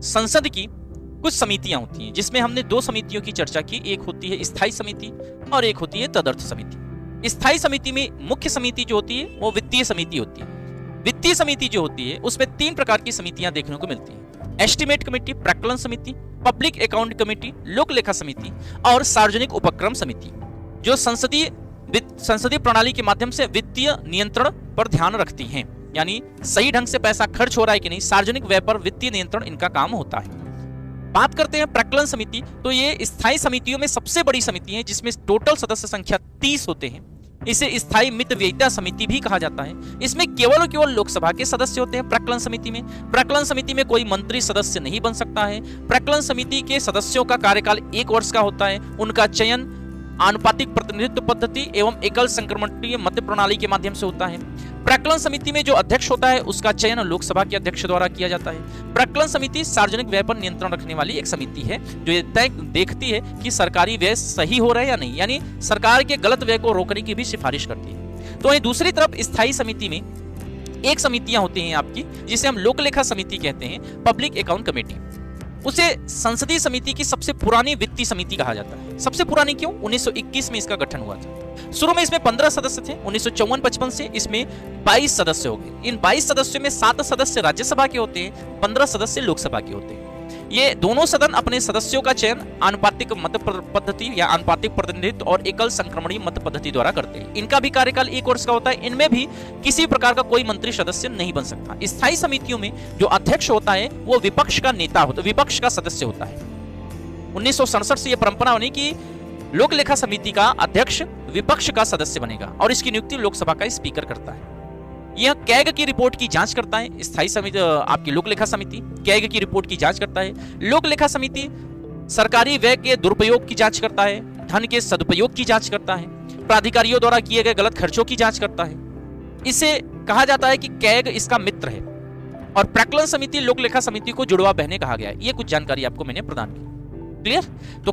संसद की कुछ समितियां होती हैं, जिसमें हमने दो समितियों की चर्चा की। एक होती है स्थायी समिति और एक होती है तदर्थ समिति। स्थायी समिति में मुख्य समिति जो होती है वो वित्तीय समिति होती है। वित्तीय समिति जो होती है उसमें 3 प्रकार की समितियां देखने को मिलती हैं: एस्टिमेट कमेटी, प्राक्कलन समिति, पब्लिक अकाउंट कमेटी, लोक लेखा समिति और सार्वजनिक उपक्रम समिति, जो संसदीय प्रणाली के माध्यम से वित्तीय नियंत्रण पर ध्यान रखती हैं। यानी सही ढंग से पैसा खर्च हो रहा है कि नहीं, सार्वजनिक व्यय पर वित्तीय नियंत्रण इनका काम होता है। बात करते हैं प्राक्कलन समिति, तो ये स्थायी समितियों में सबसे बड़ी समिति है, जिसमें टोटल सदस्य संख्या 30 होते हैं। इसे स्थायी मितव्ययिता समिति भी कहा जाता है। इसमें केवल लोकसभा के सदस्य होते हैं। प्राक्कलन समिति में प्राक्कलन कोई मंत्री सदस्य नहीं बन सकता है। प्राक्कलन समिति के सदस्यों का कार्यकाल 1 वर्ष का होता है। उनका चयन आनुपातिक प्रतिनिधित्व पद्धति एवं एकल संक्रमणीय मत प्रणाली के माध्यम से होता है। प्राक्कलन समिति में जो अध्यक्ष होता है उसका चयन लोकसभा के अध्यक्ष द्वारा किया जाता है। प्राक्कलन समिति सार्वजनिक व्यय पर नियंत्रण रखने वाली एक समिति है, जो ये तय देखती है कि सरकारी व्यय सही हो रहा है या नहीं, यानी सरकार के गलत व्यय को रोकने की भी सिफारिश करती है। तो वहीं दूसरी तरफ स्थायी समिति में एक समितियां होती हैं आपकी, जिसे हम लोक लेखा समिति कहते हैं, पब्लिक अकाउंट कमेटी। उसे संसदीय समिति की सबसे पुरानी वित्तीय समिति कहा जाता है। सबसे पुरानी क्यों? 1921 में इसका गठन हुआ था। शुरू में इसमें 15 सदस्य थे। 1954-55 से इसमें 22 सदस्य हो गए। इन 22 सदस्यों में 7 सदस्य राज्यसभा के होते हैं, 15 सदस्य लोकसभा के होते हैं। ये दोनों सदन अपने सदस्यों का चयन आनुपातिक मत पद्धति या आनुपातिक प्रतिनिधित्व और एकल संक्रमणीय मत पद्धति द्वारा करते हैं। इनका भी कार्यकाल 1 वर्ष का होता है। इनमें भी किसी प्रकार का कोई मंत्री सदस्य नहीं बन सकता। स्थायी समितियों में जो अध्यक्ष होता है वो विपक्ष का नेता होता है, विपक्ष का सदस्य होता है। 1967 से यह परंपरा बनी कि लोक लेखा समिति का अध्यक्ष विपक्ष का सदस्य बनेगा और इसकी नियुक्ति लोकसभा का स्पीकर करता है। यह कैग की रिपोर्ट की जांच करता है। स्थायी समिति आपकी लोक लेखा समिति कैग की रिपोर्ट की जांच करता है। लोक लेखा समिति सरकारी व्यय के दुरुपयोग की जांच करता है, धन के सदुपयोग की जांच करता है, प्राधिकारियों द्वारा किए गए गलत खर्चों की जांच करता है। इसे कहा जाता है कि कैग इसका मित्र है। और प्राक्कलन समिति लोक लेखा समिति को जुड़वा बहनें कहा गया है। ये कुछ जानकारी आपको मैंने प्रदान की। क्लियर? तो